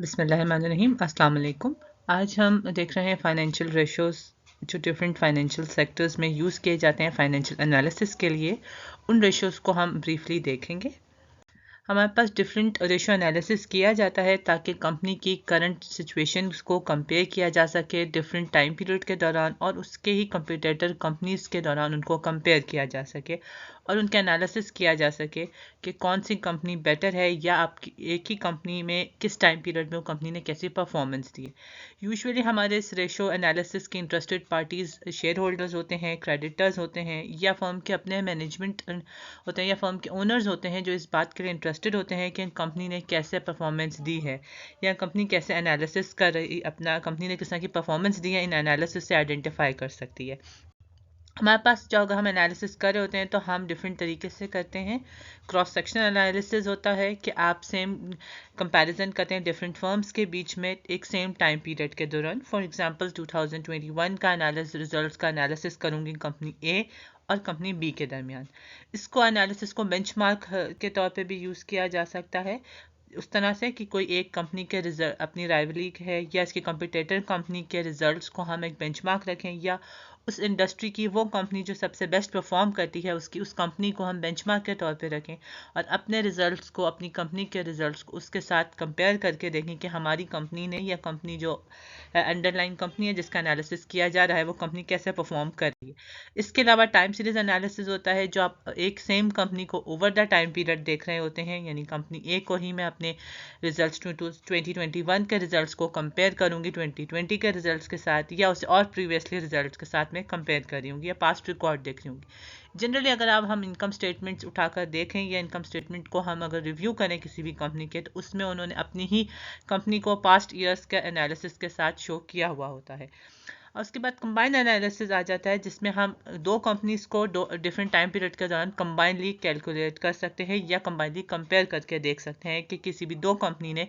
बिस्मिल्लाहिर्रहमानिर्रहीम, अस्सलाम वालेकुम। आज हम देख रहे हैं फाइनेंशियल रेशोज़ जो डिफरेंट फाइनेंशियल सेक्टर्स में यूज़ किए जाते हैं फाइनेंशियल एनालिसिस के लिए। उन रेशोज़ को हम ब्रीफली देखेंगे। हमारे पास डिफरेंट रेशो एनालिसिस किया जाता है ताकि कंपनी की करंट सिचुएशन को कंपेयर किया जा सके डिफरेंट टाइम पीरियड के दौरान, और उसके ही कंपटीटर कंपनीज़ के दौरान उनको कंपेयर किया जा सके और उनका एनालिसिस किया जा सके कि कौन सी कंपनी बेटर है, या आपकी एक ही कंपनी में किस टाइम पीरियड में वो कंपनी ने कैसी परफॉर्मेंस दी है। यूजुअली हमारे इस रेशो एनालिसिस की इंटरेस्टेड पार्टीज़ शेयर होल्डर्स होते हैं, क्रेडिटर्स होते हैं, या फर्म के अपने मैनेजमेंट होते हैं, या फर्म के ओनर्स होते हैं जो इस बात के लिए इंटरेस्टेड होते हैं कि कंपनी ने कैसे परफॉर्मेंस दी है, या कंपनी कैसे एनालिसिस कर रही अपना कंपनी ने किस तरह की परफॉर्मेंस दी है, इन एनालिसिस से आइडेंटिफाई कर सकती है। हमारे पास जो अगर हम एनालिसिस कर रहे होते हैं तो हम डिफरेंट तरीके से करते हैं। क्रॉस सेक्शनल एनालिसिस होता है कि आप सेम कंपैरिजन करते हैं डिफरेंट फर्म्स के बीच में एक सेम टाइम पीरियड के दौरान। फॉर एग्जांपल 2021 का रिजल्ट्स का एनालिसिस करूंगी कंपनी ए और कंपनी बी के दरमियान। इसको एनालिसिस को बेंचमार्क के तौर पे भी यूज़ किया जा सकता है, उस तरह से कि कोई एक कंपनी के रिजल्ट अपनी राइवली है या इसकी कंपटीटर कंपनी के रिजल्ट्स को हम एक बेंचमार्क रखें, या उस इंडस्ट्री की वो कंपनी जो सबसे बेस्ट परफॉर्म करती है उसकी उस कंपनी को हम बेंचमार्क के तौर पे रखें, और अपने रिजल्ट्स को अपनी कंपनी के रिजल्ट्स को उसके साथ कंपेयर करके देखें कि हमारी कंपनी ने या कंपनी जो अंडरलाइन कंपनी है जिसका एनालिसिस किया जा रहा है वो कंपनी कैसे परफॉर्म कर रही है। इसके अलावा टाइम सीरीज एनालिसिस होता है जो आप एक सेम कंपनी को ओवर द टाइम पीरियड देख रहे होते हैं, यानी कंपनी ए को ही मैं अपने रिजल्ट्स 2021 के रिजल्ट्स को कंपेयर करूंगी 2020 के रिजल्ट्स के साथ, या उसे और प्रीवियसली रिजल्ट्स के साथ में कंपेयर कर रही हूँगी या पास्ट रिकॉर्ड देख रही हूँगी। जनरली अगर आप हम इनकम स्टेटमेंट्स उठाकर देखें या इनकम स्टेटमेंट को हम अगर रिव्यू करें किसी भी कंपनी के, तो उसमें उन्होंने अपनी ही कंपनी को पास्ट ईयर्स के एनालिसिस के साथ शो किया हुआ होता है। और उसके बाद कंबाइंड एनालिसिस आ जाता है जिसमें हम दो कंपनीज को दो डिफरेंट टाइम पीरियड के दौरान कंबाइनली कैलकुलेट कर सकते हैं या कंबाइनली कंपेयर करके देख सकते हैं कि किसी भी दो कंपनी ने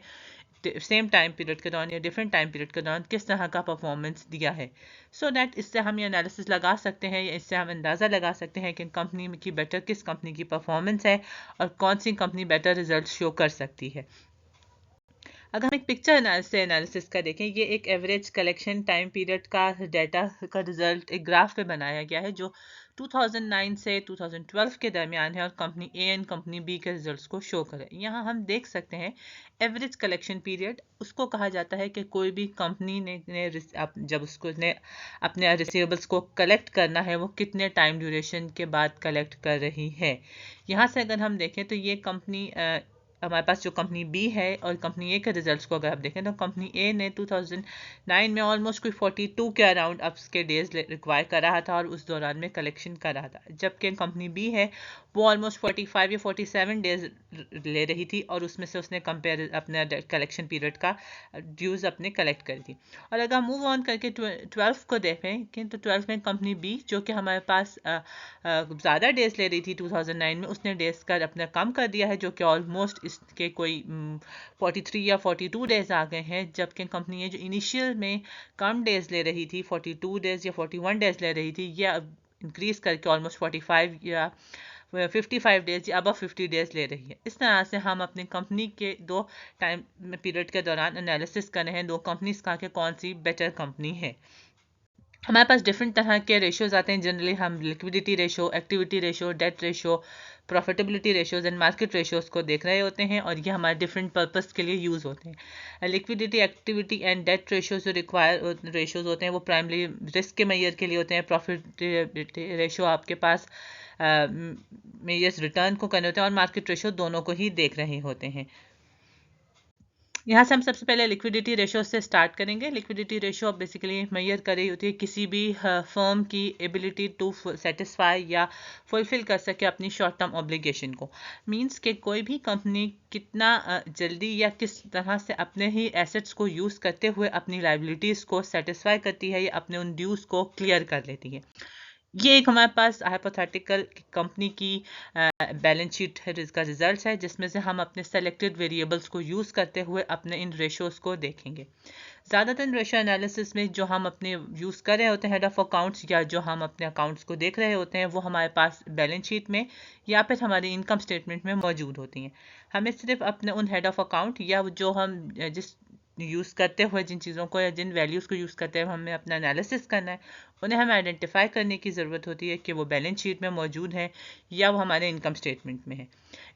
सेम टाइम पीरियड के दौरान या डिफरेंट टाइम पीरियड के दौरान किस तरह का परफॉर्मेंस दिया है। सो दैट इससे हम ये एनालिसिस लगा सकते हैं या इससे हम अंदाज़ा लगा सकते हैं कि कंपनी की बेटर किस कंपनी की परफॉर्मेंस है और कौन सी कंपनी बेटर रिजल्ट शो कर सकती है। अगर हम एक पिक्चर से एनालिसिस का देखें, ये एक एवरेज कलेक्शन टाइम पीरियड का डाटा का रिजल्ट एक ग्राफ पे बनाया गया है जो 2009 से 2012 के दरमियान है और company A and company B के रिजल्ट्स को शो करे। यहाँ हम देख सकते हैं एवरेज कलेक्शन पीरियड उसको कहा जाता है कि कोई भी कंपनी जब उसको ने अपने रिसीवेबल्स को कलेक्ट करना है वो कितने टाइम ड्यूरेशन के बाद कलेक्ट कर रही है। यहाँ से अगर हम देखें तो ये कंपनी हमारे पास जो कंपनी बी है और कंपनी ए के रिजल्ट्स को अगर आप देखें तो कंपनी ए ने 2009 में ऑलमोस्ट कोई 42 के अराउंड अप्स के डेज रिक्वायर कर रहा था और उस दौरान में कलेक्शन कर रहा था, जबकि कंपनी बी है वो ऑलमोस्ट 45 या 47 डेज ले रही थी और उसमें से उसने कंपेयर अपना कलेक्शन पीरियड का ड्यूज अपने कलेक्ट करी थी। और अगर मूव ऑन करके 12 को देखें तो 12 में कंपनी बी जो कि हमारे पास ज़्यादा डेज ले रही थी 2009 में, उसने डेज का अपना कम कर दिया है जो कि ऑलमोस्ट इसके कोई 43 या 42 डेज आ गए हैं, जबकि कंपनी है जो इनिशियल में कम डेज ले रही थी 42 डेज या 41 डेज ले रही थी, या इंक्रीज करके ऑलमोस्ट 45 या 55 डेज या अबव 50 डेज ले रही है। इस तरह से हम अपनी कंपनी के दो टाइम पीरियड के दौरान एनालिसिस कर रहे हैं दो कंपनीज का कि कौन सी बेटर कंपनी है। हमारे पास डिफरेंट तरह के रेशियोज आते हैं। जनरली हम liquidity ratio, activity ratio, debt ratio, profitability ratios and market ratios को देख रहे होते हैं और ये हमारे डिफरेंट पर्पस के लिए यूज़ होते हैं। Liquidity, activity and debt ratios जो रिक्वायर रेशोज होते हैं वो प्राइमरी रिस्क के मेजर के लिए होते हैं। प्रॉफिटेबिलिटी रेशो आपके पास मेजर्स रिटर्न को करने होते हैं और मार्केट रेशो दोनों को ही देख रहे होते हैं। यहाँ से हम सबसे पहले लिक्विडिटी रेशो से स्टार्ट करेंगे। लिक्विडिटी रेशो बेसिकली मेजर कर रही होती है किसी भी फर्म की एबिलिटी टू सेटिस्फाई या फुलफिल कर सके अपनी शॉर्ट टर्म ऑब्लिगेशन को। मींस कि कोई भी कंपनी कितना जल्दी या किस तरह से अपने ही एसेट्स को यूज़ करते हुए अपनी लाइबिलिटीज़ को सेटिस्फाई करती है या अपने उन ड्यूज़ को क्लियर कर लेती है। ये एक हमारे पास हाइपोथेटिकल कंपनी की बैलेंस शीट है जिसका रिजल्ट है, जिसमें से हम अपने सेलेक्टेड वेरिएबल्स को यूज़ करते हुए अपने इन रेशोज़ को देखेंगे। ज़्यादातर रेशो एनालिसिस में जो हम अपने यूज़ कर रहे होते हैं हेड ऑफ अकाउंट्स या जो हम अपने अकाउंट्स को देख रहे होते हैं वो हमारे पास बैलेंस शीट में या फिर हमारी इनकम स्टेटमेंट में मौजूद होती हैं। हमें सिर्फ अपने उन हेड ऑफ अकाउंट या जो हम जिस यूज़ करते हुए, जिन चीज़ों को या जिन वैल्यूज़ को यूज़ करते हुए हमें अपना एनालिसिस करना है, उन्हें हमें आइडेंटिफाई करने की ज़रूरत होती है कि वो बैलेंस शीट में मौजूद हैं या वो हमारे इनकम स्टेटमेंट में है।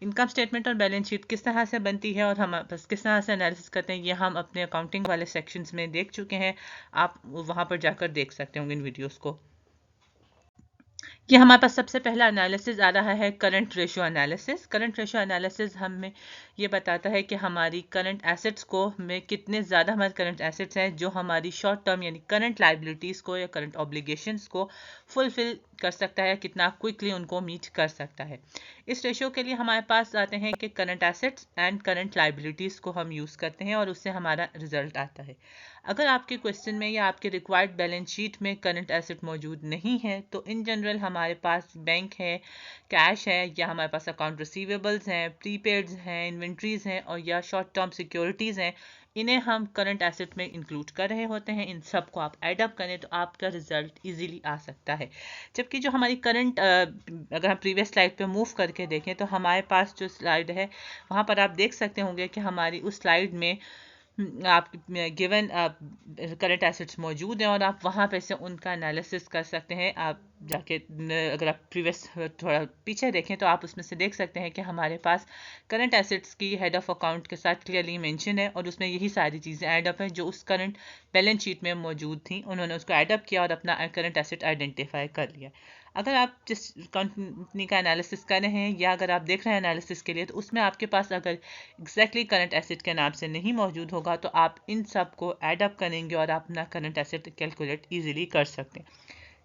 इनकम स्टेटमेंट और बैलेंस शीट किस तरह से बनती है और हम बस किस तरह से एनालिसिस करते हैं, ये हम अपने अकाउंटिंग वाले सेक्शंस में देख चुके हैं। आप वहाँ पर जाकर देख सकते होंगे इन वीडियोज़ को। ये हमारे पास सबसे पहला एनालिसिस आ रहा है current ratio analysis. Current ratio analysis हमें ये बताता है कि हमारी करंट एसेट्स को में कितने ज़्यादा हमारे करंट एसेट्स हैं जो हमारी शॉर्ट टर्म यानी करंट लाइबिलिटीज़ को या करंट ऑब्लिगेशंस को फुलफिल कर सकता है, कितना क्विकली उनको मीट कर सकता है। इस रेशो के लिए हमारे पास आते हैं कि current assets and current liabilities को हम यूज़ करते हैं और उससे हमारा रिजल्ट आता है। अगर आपके क्वेश्चन में या आपके रिक्वायर्ड बैलेंस शीट में करंट एसेट मौजूद नहीं है तो इन जनरल हमारे पास बैंक है, कैश है, या हमारे पास अकाउंट रिसीवेबल्स हैं, प्रीपेड्स हैं, इन्वेंट्रीज हैं और या शॉर्ट टर्म सिक्योरिटीज़ हैं, इन्हें हम करंट एसेट में इंक्लूड कर रहे होते हैं। इन सब को आप ऐड अप करें तो आपका रिजल्ट इजीली आ सकता है। जबकि जो हमारी करंट, अगर हम प्रीवियस स्लाइड पे मूव करके देखें तो हमारे पास जो स्लाइड है वहाँ पर आप देख सकते होंगे कि हमारी उस स्लाइड में आप गिवन करंट एसेट्स मौजूद हैं और आप वहाँ पे से उनका एनालिसिस कर सकते हैं। आप जाके अगर आप प्रीवियस थोड़ा पीछे देखें तो आप उसमें से देख सकते हैं कि हमारे पास करंट एसेट्स की हेड ऑफ अकाउंट के साथ क्लियरली मेंशन है और उसमें यही सारी चीज़ें ऐड अप हैं जो उस करंट बैलेंस शीट में मौजूद थी। उन्होंने उसको ऐड अप किया और अपना करंट एसेट आइडेंटिफाई कर लिया। अगर आप जिस कंपनी का एनालिसिस कर रहे हैं या अगर आप देख रहे हैं एनालिसिस के लिए तो उसमें आपके पास अगर एग्जैक्टली करंट एसेट के नाम से नहीं मौजूद होगा तो आप इन सब को ऐड अप करेंगे और अपना करंट एसेट कैलकुलेट इजीली कर सकते हैं।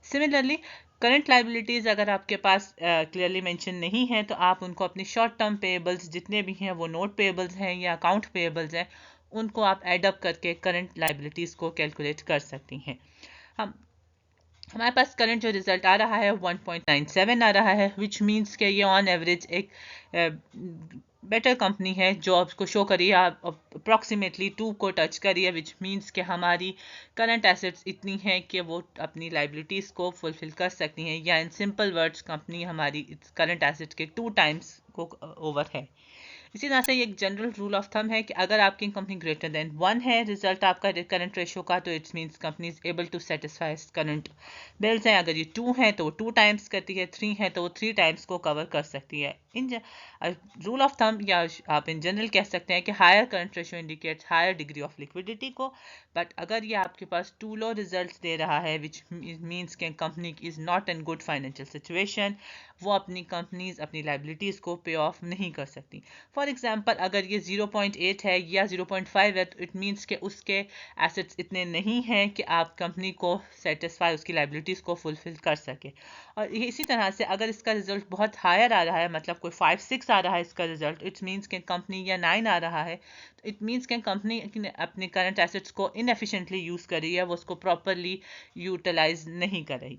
सिमिलरली करंट लाइबिलिटीज़ अगर आपके पास क्लियरली मेंशन नहीं है तो आप उनको अपनी शॉर्ट टर्म पेएबल्स जितने भी हैं, वो नोट पेएबल्स हैं या अकाउंट पेएबल्स हैं, उनको आप ऐड अप करके करंट लाइबिलिटीज़ को कैलकुलेट कर सकती हैं। हम हमारे पास करंट जो रिजल्ट आ रहा है 1.97 आ रहा है, विच मीन्स कि ये ऑन एवरेज एक बेटर कंपनी है जो आपको शो करी है अप्रॉक्सीमेटली 2 को टच करी है, विच मीन्स कि हमारी करंट एसेट्स इतनी हैं कि वो अपनी लाइबिलिटीज़ को फुलफिल कर सकती हैं, या इन सिंपल वर्ड्स कंपनी हमारी करंट एसेट के 2 टाइम्स को ओवर है। इसी तरह से ये एक जनरल रूल ऑफ थंब है कि अगर आपकी कंपनी ग्रेटर देन 1 है रिजल्ट आपका करंट रेशो का, तो it's means company is able to satisfy current bills हैं। अगर ये 2 है तो वो 2 टाइम्स करती है, 3 है तो वो 3 टाइम्स को कवर कर सकती है। इन रूल ऑफ थंब या आप इन जनरल कह सकते हैं कि higher current ratio indicates higher degree of liquidity को, बट अगर ये आपके पास टू लो रिजल्ट्स दे रहा है विच मीन्स कि company is not in good financial situation, वो अपनी कंपनीज अपनी लाइबिलिटीज़ को पे ऑफ नहीं कर सकती। फॉर एग्जाम्पल अगर ये 0.8 है या 0.5 है तो इट मीन्स कि उसके एसेट्स इतने नहीं हैं कि आप कंपनी को सेटिस्फाई उसकी लाइबिलिटीज़ को फुलफिल कर सके। और इसी तरह से अगर इसका रिजल्ट बहुत हायर आ रहा है, मतलब कोई 5-6 आ रहा है इसका रिजल्ट, इट्स मीन्स कि कंपनी, या 9 आ रहा है तो इट मीन्स कि कंपनी अपने करंट एसेट्स को इनएफिशिएंटली यूज़ कर रही है, वो उसको प्रॉपरली यूटिलाइज नहीं कर रही।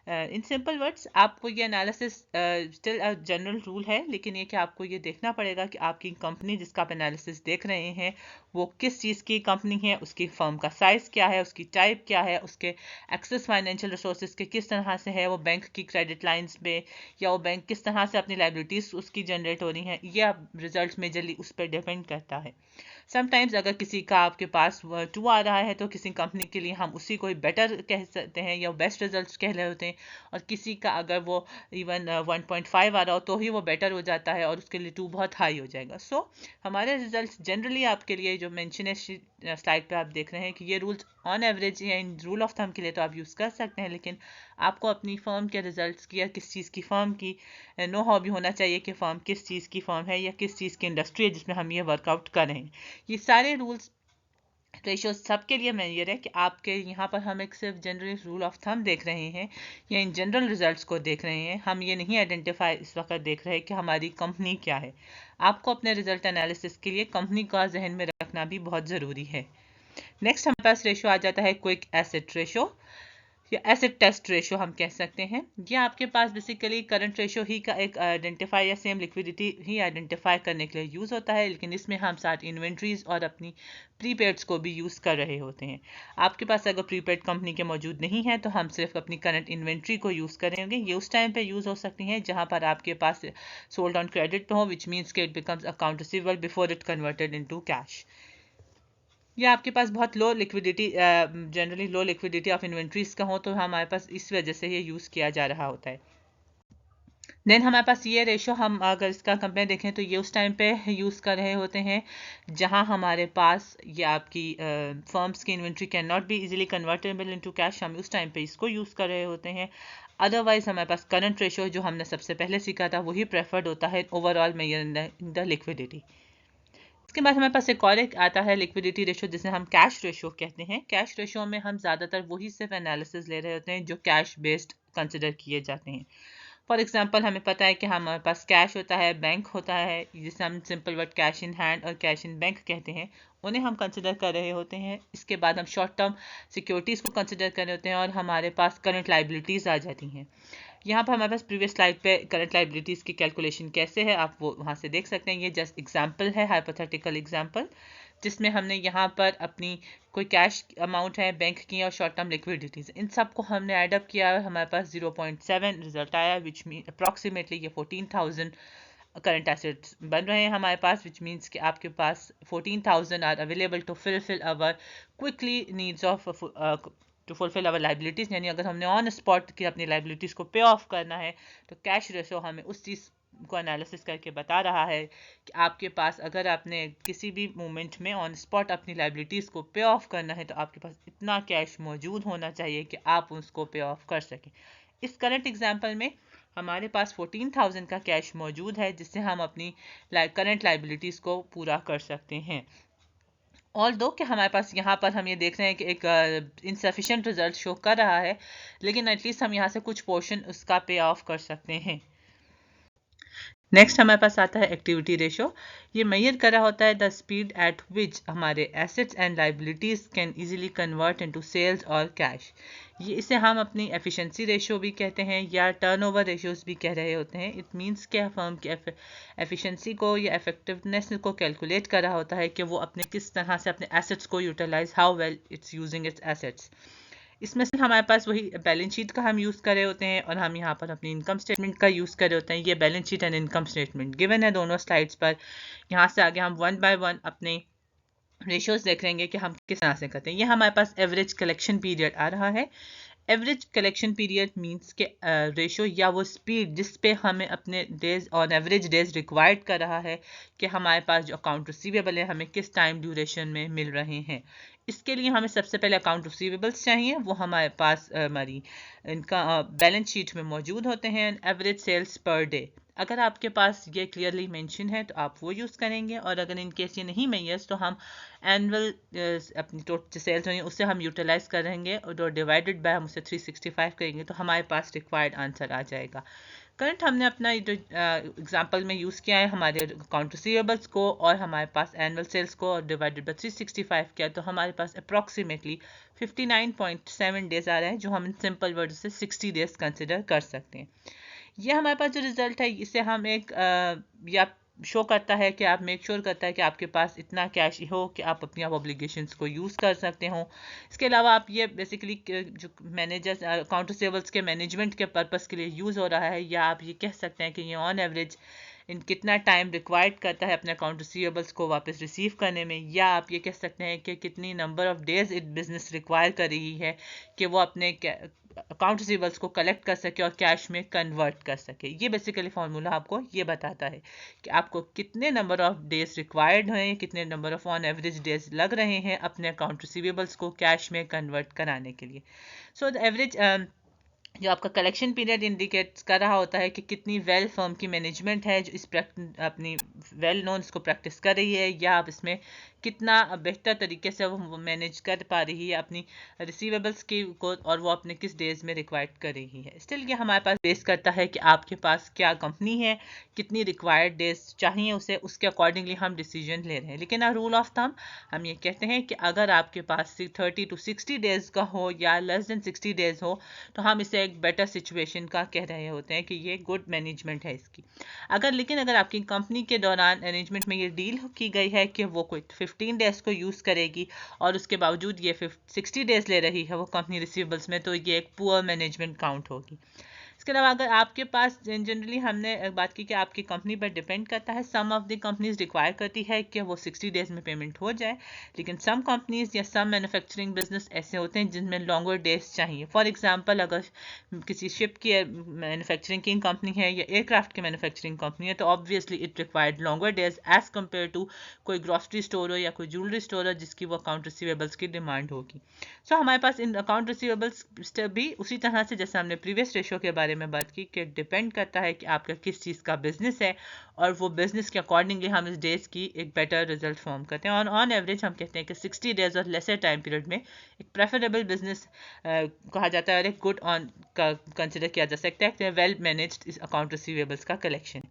इन सिंपल वर्ड्स आपको ये एनालिसिस स्टिल जनरल रूल है, लेकिन ये कि आपको ये देखना पड़ेगा कि आपकी कंपनी जिसका आप एनालिसिस देख रहे हैं वो किस चीज़ की कंपनी है, उसकी फर्म का साइज़ क्या है, उसकी टाइप क्या है, उसके एक्सेस फाइनेंशियल रिसोर्सेज के किस तरह से है, वो बैंक की क्रेडिट लाइंस पे या वो बैंक किस तरह से अपनी लाइबिलिटीज़ उसकी जनरेट हो रही हैं, ये रिजल्ट मेजरली उस पर डिपेंड करता है। समटाइम्स अगर किसी का आपके पास 2 आ रहा है तो किसी कंपनी के लिए हम उसी को ही बेटर कह सकते हैं या बेस्ट रिजल्ट्स कह रहे होते हैं, और किसी का अगर वो इवन 1.5 आ रहा हो तो ही वो बेटर हो जाता है और उसके लिए 2 बहुत हाई हो जाएगा। सो हमारे रिजल्ट्स जनरली आपके लिए जो मेंशन है स्लाइड पे आप देख रहे हैं कि ये रूल्स ऑन एवरेज या इन रूल ऑफ थंब के लिए तो आप यूज़ कर सकते हैं, लेकिन आपको अपनी फर्म के रिजल्ट्स की या किस चीज़ की फर्म की नो हॉबी होना चाहिए कि फर्म किस चीज़ की फर्म है या किस चीज़ की इंडस्ट्री है जिसमें हम ये वर्कआउट कर रहे हैं। ये सारे रूल्स रेशियो सबके लिए मेजर है कि आपके यहाँ पर हम एक सिर्फ जनरल रूल ऑफ थंब देख रहे हैं या इन जनरल रिजल्ट्स को देख रहे हैं, हम ये नहीं आइडेंटिफाई इस वक्त देख रहे हैं कि हमारी कंपनी क्या है। आपको अपने रिजल्ट एनालिसिस के लिए कंपनी का जहन में रखना भी बहुत ज़रूरी है। नेक्स्ट हमारे पास रेशियो आ जाता है क्विक एसेट रेशियो या एसेट टेस्ट रेशो हम कह सकते हैं। ये आपके पास बेसिकली करंट रेशो ही का एक आइडेंटिफाई या सेम लिक्विडिटी ही आइडेंटिफाई करने के लिए यूज़ होता है, लेकिन इसमें हम साथ इन्वेंट्रीज और अपनी प्रीपेड्स को भी यूज़ कर रहे होते हैं। आपके पास अगर प्रीपेड कंपनी के मौजूद नहीं है तो हम सिर्फ अपनी करंट इन्वेंट्री को यूज़ करेंगे। ये उस टाइम पे यूज़ हो सकती हैं जहाँ पर आपके पास सोल्ड ऑन क्रेडिट पे हो, विच मीन्स के it becomes account receivable before it converted into cash. या आपके पास बहुत low liquidity, generally low liquidity of inventories का हो, तो हमारे पास इस वजह से ये यूज़ किया जा रहा होता है। देन हमारे पास ये रेशो, हम अगर इसका कंपेयर देखें तो ये उस टाइम पे यूज़ कर रहे होते हैं जहां हमारे पास ये आपकी फर्म्स की inventory can not be easily convertible into cash, हम उस टाइम पे इसको यूज़ कर रहे होते हैं। अदरवाइज हमारे पास करंट रेशो जो हमने सबसे पहले सीखा था वही प्रेफर्ड होता है overall measure in the liquidity. इसके बाद हमारे पास एक और एक आता है लिक्विडिटी रेशो, जिसे हम कैश रेशो कहते हैं। कैश रेशो में हम ज़्यादातर वही सिर्फ एनालिसिस ले रहे होते हैं जो कैश बेस्ड कंसिडर किए जाते हैं। फॉर एग्जाम्पल हमें पता है कि हमारे पास कैश होता है, बैंक होता है, जिसे हम simple word cash in hand और कैश इन बैंक कहते हैं, उन्हें हम कंसिडर कर रहे होते हैं। इसके बाद हम शॉर्ट टर्म सिक्योरिटीज़ को कंसिडर कर रहे होते हैं और हमारे पास करंट लाइबिलिटीज़ आ जाती हैं। यहाँ पर हमारे पास प्रीवियस स्लाइड पे करंट लाइबिलिटीज़ की कैलकुलेशन कैसे है आप वो वहाँ से देख सकते हैं। ये जस्ट एग्जाम्पल है, हाइपोथेटिकल एग्जाम्पल, जिसमें हमने यहाँ पर अपनी कोई कैश अमाउंट है, बैंक की और शॉर्ट टर्म लिक्विडिटीज़, इन सब को हमने एडअप किया और हमारे पास 0.7 रिजल्ट आया, विच मीन अप्रॉक्सीमेटली ये 14,000 करंट एसेट्स बन रहे हैं हमारे पास, विच मीन्स कि आपके पास 14,000 are available to fill our quickly needs of to fulfil our liabilities. यानी अगर हमने ऑन स्पॉट की अपनी लाइबिलिटीज़ को पे ऑफ करना है तो कैश रेशो हमें उस चीज़ को एनालिसिस करके बता रहा है कि आपके पास अगर आपने किसी भी मोमेंट में ऑन स्पॉट अपनी लाइबिलिटीज़ को पे ऑफ करना है तो आपके पास इतना कैश मौजूद होना चाहिए कि आप उसको पे ऑफ कर सकें। इस करंट एग्जांपल में हमारे पास 14,000 का कैश मौजूद है जिससे हम अपनी करंट लाइबिलिटीज़ को पूरा कर सकते हैं। ऑल दो कि हमारे पास यहाँ पर हम ये देख रहे हैं कि एक इनसफिशिएंट रिजल्ट शो कर रहा है, लेकिन एटलीस्ट हम यहाँ से कुछ पोर्शन उसका पे ऑफ कर सकते हैं। नेक्स्ट हमारे पास आता है एक्टिविटी रेशो। ये मेजर कर रहा होता है द स्पीड एट विच हमारे assets and liabilities can easily convert into sales और कैश। ये इसे हम अपनी एफिशिएंसी रेशो भी कहते हैं या टर्नओवर रेशियोज भी कह रहे होते हैं। इट मींस कि फर्म की एफिशिएंसी को या इफेक्टिवनेस को कैलकुलेट कर रहा होता है कि वो अपने किस तरह से अपने एसेट्स को utilise, how well it's using its assets. इसमें से हमारे पास वही बैलेंस शीट का हम यूज़ कर रहे होते हैं और हम यहाँ पर अपनी इनकम स्टेटमेंट का यूज़ कर रहे होते हैं। ये balance sheet and income statement given है दोनों स्लाइड्स पर। यहाँ से आगे हम वन बाय वन अपने रेशियोज देख लेंगे कि हम किस तरह से करते हैं। ये हमारे पास एवरेज कलेक्शन पीरियड आ रहा है। एवरेज कलेक्शन पीरियड मींस के रेशो या वो स्पीड जिस पे हमें अपने days on average days required कर रहा है कि हमारे पास जो अकाउंट रिसीवेबल है हमें किस टाइम ड्यूरेशन में मिल रहे हैं। इसके लिए हमें सबसे पहले अकाउंट रिसीवेबल्स चाहिए, वो हमारे पास हमारी इनका बैलेंस शीट में मौजूद होते हैं। एवरेज सेल्स पर डे, अगर आपके पास ये क्लियरली मेंशन है तो आप वो यूज़ करेंगे, और अगर इन केस ये नहीं मेंशन तो हम एनुअल अपनी टोटल सेल्स होंगे उससे हम यूटिलाइज करेंगे और डिवाइडेड बाय हम उसे 365 करेंगे तो हमारे पास रिक्वायर्ड आंसर आ जाएगा। करंट हमने अपना जो एग्जांपल में यूज़ किया है हमारे अकाउंट रिसीवेबल्स को और हमारे पास एनुअल सेल्स को और डिवाइडेड बाय 365 किया तो हमारे पास अप्रॉक्सीमेटली 59.7 डेज आ रहा है, जो हम सिंपल वर्ड से 60 डेज कंसिडर कर सकते हैं। ये हमारे पास जो रिजल्ट है इसे हम एक या शो करता है कि आप मेक श्योर करता है कि आपके पास इतना कैश हो कि आप अपनी ऑब्लिगेशंस को यूज़ कर सकते हो। इसके अलावा आप ये बेसिकली जो मैनेजर्स अकाउंट रिसीवेबल्स के मैनेजमेंट के पर्पस के लिए यूज़ हो रहा है, या आप ये कह सकते हैं कि ये ऑन एवरेज इन कितना टाइम रिक्वायर्ड करता है अपने अकाउंट रिसीवेबल्स को वापस रिसीव करने में, या आप ये कह सकते हैं कि कितनी number of days it business require कर रही है कि वो अपने अकाउंट रिसीवेबल्स को कलेक्ट कर सके और कैश में कन्वर्ट कर सके। ये बेसिकली फार्मूला आपको ये बताता है कि आपको कितने नंबर ऑफ डेज रिक्वायर्ड हैं, कितने number of on average days लग रहे हैं अपने अकाउंट रिसीवेबल्स को कैश में कन्वर्ट कराने के लिए। सो द एवरेज जो आपका कलेक्शन पीरियड इंडिकेट कर रहा होता है कि कितनी वेल फर्म की मैनेजमेंट है जो इस अपनी वेल नोन इसको प्रैक्टिस कर रही है, या आप इसमें कितना बेहतर तरीके से वो मैनेज कर पा रही है अपनी रिसीवेबल्स की को, और वो अपने किस डेज में रिक्वायर्ड कर रही है। स्टिल ये हमारे पास बेस करता है कि आपके पास क्या कंपनी है, कितनी रिक्वायर्ड डेज चाहिए उसे, उसके अकॉर्डिंगली हम डिसीजन ले रहे हैं। लेकिन रूल ऑफ थंब हम ये कहते हैं कि अगर आपके पास 30 to 60 डेज का हो या लेस देन 60 डेज हो तो हम इसे एक बेटर सिचुएशन का कह रहे होते हैं कि ये गुड मैनेजमेंट है इसकी। लेकिन अगर आपकी कंपनी के दौरान अरेंजमेंट में ये डील की गई है कि वो कोई 15 डेज को यूज़ करेगी और उसके बावजूद ये 60 डेज ले रही है वो कंपनी रिसीवेबल्स में, तो ये एक पुअर मैनेजमेंट काउंट होगी। इसके अलावा अगर आपके पास जनरली हमने बात की कि आपकी कंपनी पर डिपेंड करता है, सम ऑफ द कंपनीज रिक्वायर करती है कि वो 60 डेज में पेमेंट हो जाए, लेकिन सम कंपनीज या सम मैन्युफैक्चरिंग बिजनेस ऐसे होते हैं जिनमें लॉन्गर डेज चाहिए। फॉर एग्जांपल अगर किसी शिप की मैन्युफैक्चरिंग की कंपनी है या एयरक्राफ्ट की मैन्युफैक्चरिंग कंपनी है तो obviously it required longer days as compare to कोई ग्रॉसरी स्टोर हो या कोई ज्वेलरी स्टोर हो जिसकी वो अकाउंट रिसीवेबल्स की डिमांड होगी। सो हमारे पास इन अकाउंट रिसीवेबल्स भी उसी तरह से जैसे हमने प्रीवियस रेशो के बारे में बात की कि डिपेंड करता है कि आपका किस चीज़ का बिजनेस है और वो बिजनेस के अकॉर्डिंगली हम इस डेज की एक बेटर रिजल्ट फॉर्म करते हैं। और ऑन एवरेज हम कहते हैं कि 60 डेज और लेसर टाइम पीरियड में एक प्रेफरेबल बिजनेस कहा जाता है और एक गुड ऑन का कंसिडर किया जा सकता है कि वेल मैनेज्ड इस अकाउंट रिसीवेबल्स का कलेक्शन।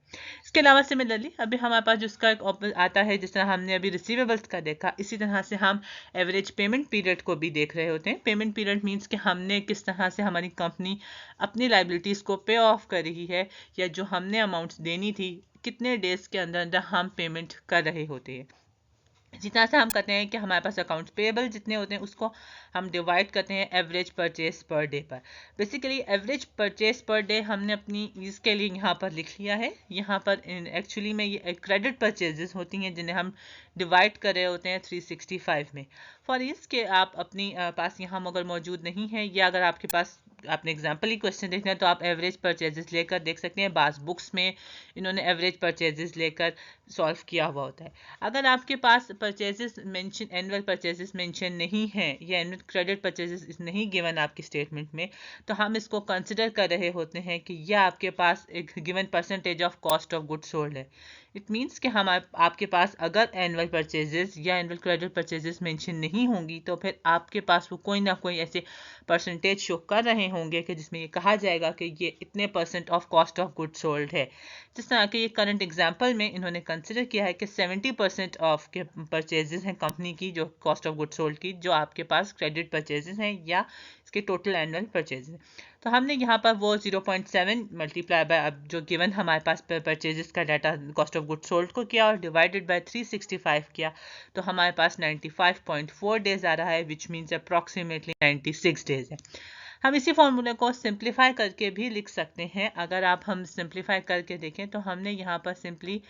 इसके अलावा सिमिलरली अभी हमारे पास जिसका एक आता है, जिस तरह हमने अभी रिसीवेबल्स का देखा, इसी तरह से हम एवरेज पेमेंट पीरियड को भी देख रहे होते हैं। पेमेंट पीरियड मीन्स कि हमने किस तरह से हमारी कंपनी अपनी लाइबिलिटीज़ को पे ऑफ कर रही है या जो हमने अमाउंट्स देनी थी कितने डेज के अंदर अंदर हम पेमेंट कर रहे होते हैं। इसी तरह से हम कहते हैं कि हमारे पास अकाउंट्स पेएबल जितने होते हैं उसको हम डिवाइड करते हैं एवरेज परचेज पर डे पर। Basically average purchase per day हमने अपनी इसके लिए यहाँ पर लिख लिया है। यहाँ पर एक्चुअली में ये क्रेडिट परचेजेस होती हैं जिन्हें हम डिवाइड कर रहे होते हैं 365 में। फॉर इस के आप अपनी पास यहाँ अगर मौजूद नहीं है या अगर आपके पास आपने एग्जाम्पल ही क्वेश्चन देखना है तो आप एवरेज परचेजेस लेकर देख सकते हैं। बास बुक्स में इन्होंने एवरेज परचेजेस लेकर सॉल्व किया हुआ होता है। अगर आपके पास purchases mention annual purchases mention नहीं है या एनुअल क्रेडिट परचेजेस नहीं गिवन आपकी स्टेटमेंट में तो हम इसको कंसिडर कर रहे होते हैं कि यह आपके पास एक given percentage of cost of goods sold है। इट मीन्स कि हम आपके पास अगर एनुअल परचेजेस या एनुअल क्रेडिट परचेजेस मेंशन नहीं होंगी तो फिर आपके पास वो कोई ना कोई ऐसे परसेंटेज शो कर रहे होंगे कि जिसमें ये कहा जाएगा कि ये इतने percent of cost of goods sold है। जिस तरह के ये करंट एग्जाम्पल में इन्होंने कंसिडर किया है कि 70% ऑफ के परचेजेस हैं कंपनी की जो कॉस्ट ऑफ गुड्स सोल्ड की जो आपके पास क्रेडिट परचेजेस हैं या इसके टोटल एनुअल परचेजेस हैं। तो हमने यहाँ पर वो 0.7 मल्टीप्लाई बाय अब जो गिवन हमारे पास परचेजेस का data cost of goods sold को किया और डिवाइडेड बाय 365 किया तो हमारे पास 95.4 डेज आ रहा है विच मीन्स अप्रॉक्सीमेटली 96 डेज है। हम इसी फॉर्मूले को सिंप्लीफाई करके भी लिख सकते हैं। अगर आप हम सिंप्लीफाई करके देखें तो हमने यहाँ पर सिंपली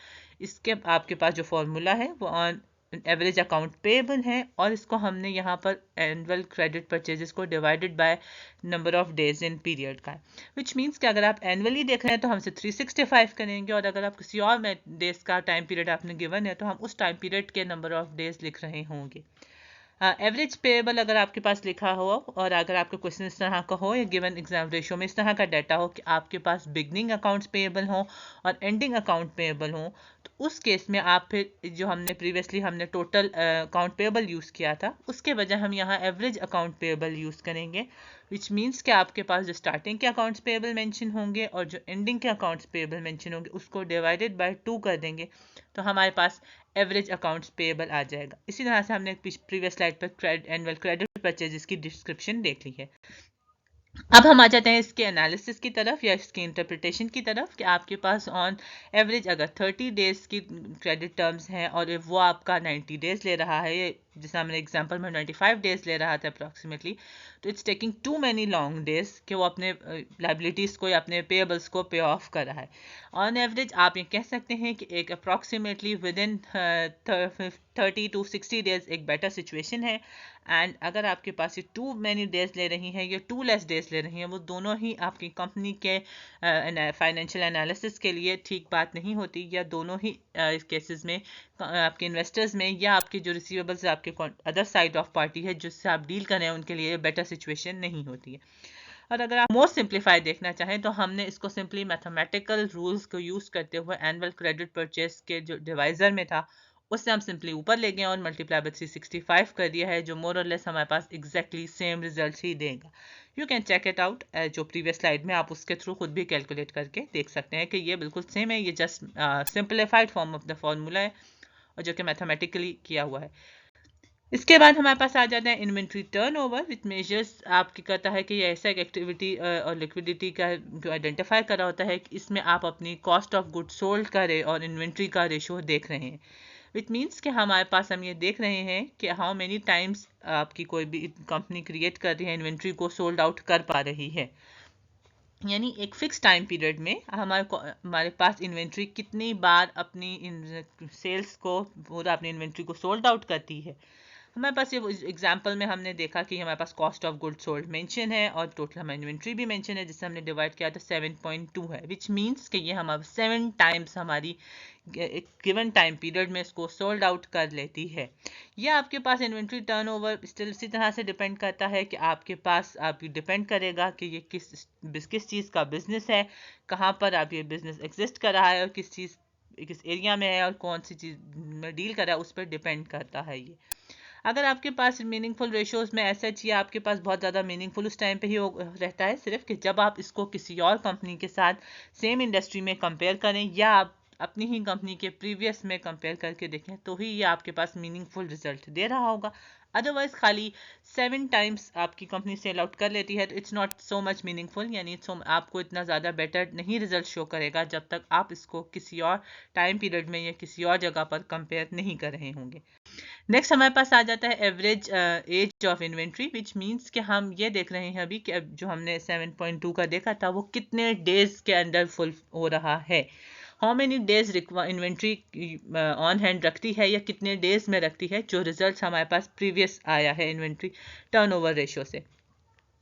इसके आपके पास जो फॉर्मूला है वो ऑन एवरेज अकाउंट पेएबल है और इसको हमने यहाँ पर एनुअल क्रेडिट परचेजेस को divided by number of days in period का है। विच मीन्स कि अगर आप एनुअली देख रहे हैं तो हमसे 365 करेंगे और अगर आप किसी और में डेज का टाइम पीरियड आपने गिवन है तो हम उस टाइम पीरियड के नंबर ऑफ डेज लिख रहे होंगे। एवरेज पेएबल अगर आपके पास लिखा हो और अगर आपका क्वेश्चन इस तरह का हो या गिवन एग्जाम रेशियो में इस तरह का डाटा हो कि आपके पास बिगनिंग अकाउंट्स पेएबल हो और एंडिंग अकाउंट पेएबल हो तो उस केस में आप फिर जो हमने प्रीवियसली हमने टोटल अकाउंट पेएबल यूज़ किया था उसके बजाय हम यहाँ एवरेज अकाउंट पेएबल यूज़ करेंगे। विच मीन्स कि आपके पास जो स्टार्टिंग के अकाउंट्स पेएबल मेंशन होंगे और जो एंडिंग के अकाउंट्स पेएबल मेंशन होंगे उसको डिवाइडेड बाय 2 कर देंगे तो हमारे पास एवरेज अकाउंट्स पेएबल आ जाएगा। इसी तरह से हमने प्रीवियस स्लाइड पर एनुअल क्रेडिट परचेजेस की डिस्क्रिप्शन देख ली है। अब हम आ जाते हैं इसके एनालिसिस की तरफ या इसके इंटरप्रिटेशन की तरफ कि आपके पास ऑन एवरेज अगर 30 डेज की क्रेडिट टर्म्स हैं और वो आपका 90 डेज ले रहा है, जैसे हमने एग्जांपल में 95 डेज ले रहा था अप्रॉक्सीमेटली, तो it's taking too many long days कि वो अपने लाइबिलिटीज़ को या अपने पेएबल्स को पे ऑफ कर रहा है। ऑन एवरेज आप ये कह सकते हैं कि एक approximately with in 30 to 60 days एक बेटर सिचुएशन है। एंड अगर आपके पास ये टू मैनी डेज ले रही हैं या टू लेस डेज ले रही हैं वो दोनों ही आपकी कंपनी के फाइनेंशियल एनालिसिस के लिए ठीक बात नहीं होती या दोनों ही इस केसेस में आपके इन्वेस्टर्स में या आपके जो रिसीवेबल्स आपके अदर साइड ऑफ पार्टी है जिससे आप डील कर रहे हैं उनके लिए बेटर सिचुएशन नहीं होती है। और अगर आप मोर सिंप्लीफाई देखना चाहें तो हमने इसको सिंपली मैथमेटिकल रूल्स को यूज़ करते हुए एनुअल क्रेडिट परचेज के जो डिवाइजर में था उससे हम सिंपली ऊपर ले गए और मल्टीप्लाई बाय 365 कर दिया है जो मोर और लेस हमारे पास एग्जैक्टली सेम रिजल्ट ही देगा। You can check it out जो प्रीवियस स्लाइड में आप उसके थ्रू खुद भी कैलकुलेट करके देख सकते हैं कि ये बिल्कुल सेम है। ये just simplified form of the formula है और जो कि मैथमेटिकली किया हुआ है। इसके बाद हमारे पास आ जाता है इन्वेंट्री टर्नओवर विच मेजर्स आपकी करता है कि ये ऐसा एक एक्टिविटी और लिक्विडिटी का जो आइडेंटिफाई करा होता है कि इसमें आप अपनी कॉस्ट ऑफ गुड सोल्ड का और इन्वेंट्री का रेशो देख रहे हैं। विच मीन्स कि हमारे पास हम ये देख रहे हैं कि हाउ मेनी टाइम्स आपकी कोई भी कंपनी क्रिएट कर रही है इन्वेंट्री को सोल्ड आउट कर पा रही है। यानी एक फिक्स टाइम पीरियड में हमारे पास इन्वेंट्री कितनी बार अपनी सेल्स को पूरा अपनी इन्वेंट्री को सोल्ड आउट करती है। हमारे पास ये एग्जांपल में हमने देखा कि हमारे पास cost of good sold mention है और टोटल हमारी इन्वेंट्री भी मेंशन है, जिससे हमने डिवाइड किया था 7.2 है, विच मीन्स कि ये हमारा 7 टाइम्स हमारी गिवन टाइम पीरियड में इसको सोल्ड आउट कर लेती है। यह आपके पास इन्वेंट्री टर्नओवर स्टिल इसी तरह से डिपेंड करता है कि आपके पास आप डिपेंड करेगा कि ये किस चीज़ का बिजनेस है, कहाँ पर आप ये बिजनेस एग्जिस्ट कर रहा है और किस एरिया में है और कौन सी चीज़ में डील कर रहा है, उस पर डिपेंड करता है ये। अगर आपके पास मीनिंगफुल रेशियोज में ऐसा चाहिए, आपके पास बहुत ज़्यादा मीनिंगफुल उस टाइम पे ही रहता है सिर्फ कि जब आप इसको किसी और कंपनी के साथ सेम इंडस्ट्री में कंपेयर करें या आप अपनी ही कंपनी के प्रीवियस में कंपेयर करके देखें, तो ही ये आपके पास मीनिंगफुल रिजल्ट दे रहा होगा। अदरवाइज खाली 7 टाइम्स आपकी कंपनी सेल आउट कर लेती है तो it's not so much meaningful, यानी आपको इतना ज़्यादा बेटर नहीं रिजल्ट शो करेगा जब तक आप इसको किसी और टाइम पीरियड में या किसी और जगह पर कंपेयर नहीं कर रहे होंगे। नेक्स्ट हमारे पास आ जाता है average age of inventory, which means कि हम ये देख रहे हैं अभी कि अब जो हमने 7.2 का देखा था वो कितने डेज के अंदर फुल हो रहा है, how many days inventory on hand रखती है या कितने डेज में रखती है, जो रिजल्ट हमारे पास प्रीवियस आया है इन्वेंट्री टर्नओवर रेशियो से।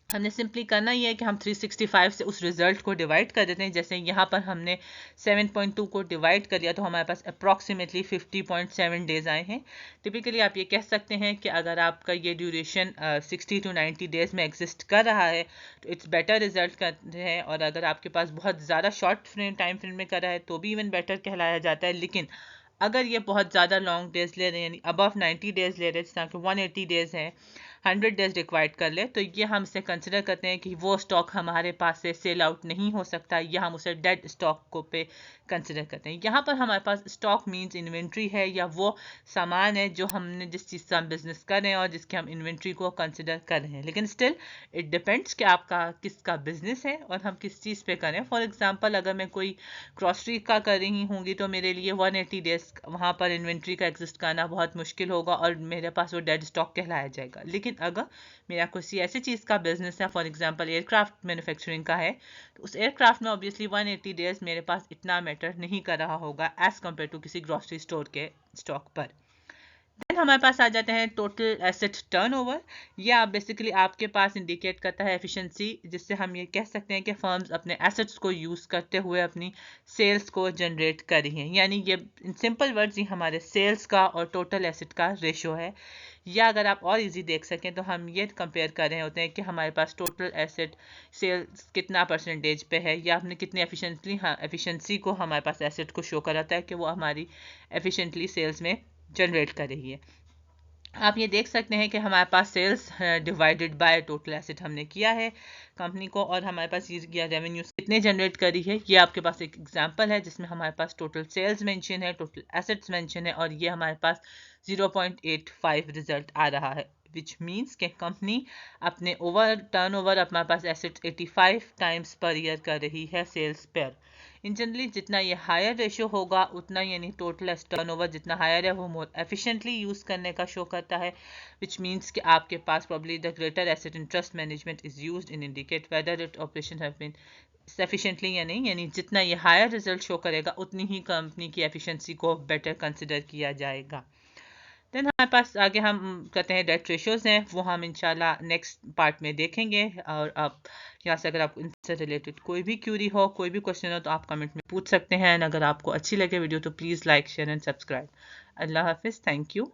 हमने सिंपली करना ये है कि हम 365 से उस रिजल्ट को डिवाइड कर देते हैं। जैसे यहाँ पर हमने 7.2 को डिवाइड कर दिया तो हमारे पास अप्रॉक्सीमेटली 50.7 डेज आए हैं। टिपिकली आप ये कह सकते हैं कि अगर आपका ये ड्यूरेशन 60 to 90 डेज में एग्जिस्ट कर रहा है तो इट्स बेटर रिजल्ट करते हैं, और अगर आपके पास बहुत ज़्यादा शॉर्ट टाइम फ्रेम में कर रहा है तो भी इवन बेटर कहलाया जाता है। लेकिन अगर ये बहुत ज़्यादा लॉन्ग डेज ले रहे हैं, यानी अबव 90 डेज ले रहे हैं, जिस तरह के 180 डेज हैं, 100 डेज रिक्वायर्ड कर ले, तो ये हम इसे कंसिडर करते हैं कि वो स्टॉक हमारे पास से सेल आउट नहीं हो सकता, या हम उसे डेड स्टॉक को पे कंसिडर करते हैं। यहाँ पर हमारे पास स्टॉक मींस इन्वेंट्री है या वो सामान है जो हमने जिस चीज़ से हम बिजनेस कर रहे हैं और जिसके हम इन्वेंट्री को कंसिडर कर रहे हैं। लेकिन स्टिल इट डिपेंड्स कि आपका किसका बिजनेस है और हम किस चीज़ पे करें। फॉर एग्जाम्पल अगर मैं कोई ग्रॉसरी का कर रही होंगी तो मेरे लिए 180 डेज वहाँ पर इन्वेंट्री का एग्जिस्ट करना बहुत मुश्किल होगा और मेरे पास वो डेड स्टॉक कहलाया जाएगा। लेकिन अगर मेरा किसी ऐसी चीज़ का बिजनेस है, फॉर एग्जांपल एयरक्राफ्ट मैन्युफैक्चरिंग का है, तो उस एयरक्राफ्ट में ऑब्वियसली 180 डेज मेरे पास इतना मैटर नहीं कर रहा होगा एज कम्पेयर टू किसी ग्रॉसरी स्टोर के स्टॉक पर। देन हमारे पास आ जाते हैं टोटल एसेट टर्नओवर। ये आप बेसिकली आपके पास इंडिकेट करता है एफिशिएंसी, जिससे हम ये कह सकते हैं कि फर्म्स अपने एसेट्स को यूज़ करते हुए अपनी सेल्स को जनरेट कर रही हैं। यानी ये इन सिंपल वर्ड्स ही हमारे सेल्स का और टोटल एसेट का रेशो है। या अगर आप और इजी देख सकें तो हम ये कंपेयर कर रहे होते हैं कि हमारे पास टोटल एसेट सेल्स कितना परसेंटेज पे है, या हमने कितनी एफिशिएंसी को हमारे पास एसेट को शो कराता है कि वो हमारी एफिशिएंटली सेल्स में जनरेट कर रही है। आप ये देख सकते हैं कि हमारे पास sales divided by total asset हमने किया है कंपनी को, और हमारे पास ये रेवेन्यू कितने जनरेट करी है। ये आपके पास एक एग्जांपल है जिसमें हमारे पास टोटल सेल्स मेंशन है, टोटल एसेट्स मेंशन है, और ये हमारे पास 0.85 रिजल्ट आ रहा है, विच मीन्स कि कंपनी अपने टर्नओवर हमारे पास एसेट्स 85 टाइम्स पर ईयर कर रही है सेल्स पर। इन जनरली जितना ये हायर रेशियो होगा उतना यानी टोटल टर्नओवर जितना हायर है वो मोर एफिशिएंटली यूज़ करने का शो करता है, विच मीन्स कि आपके पास probably the greater asset interest management is used in indicate whether it operation have been efficiently या नहीं। यानी जितना ये हायर रिजल्ट शो करेगा उतनी ही कंपनी की एफिशिएंसी को बेटर कंसिडर किया जाएगा। देन हमारे पास आगे हम कहते हैं डेट रेशियोज हैं, वो हम इंशाल्लाह नेक्स्ट पार्ट में देखेंगे। और आप यहाँ से अगर आपको इनसे रिलेटेड कोई भी क्यूरी हो, कोई भी क्वेश्चन हो तो आप कमेंट में पूछ सकते हैं। अगर आपको अच्छी लगे वीडियो तो please like share and subscribe. अल्लाह हाफिज़, थैंक यू।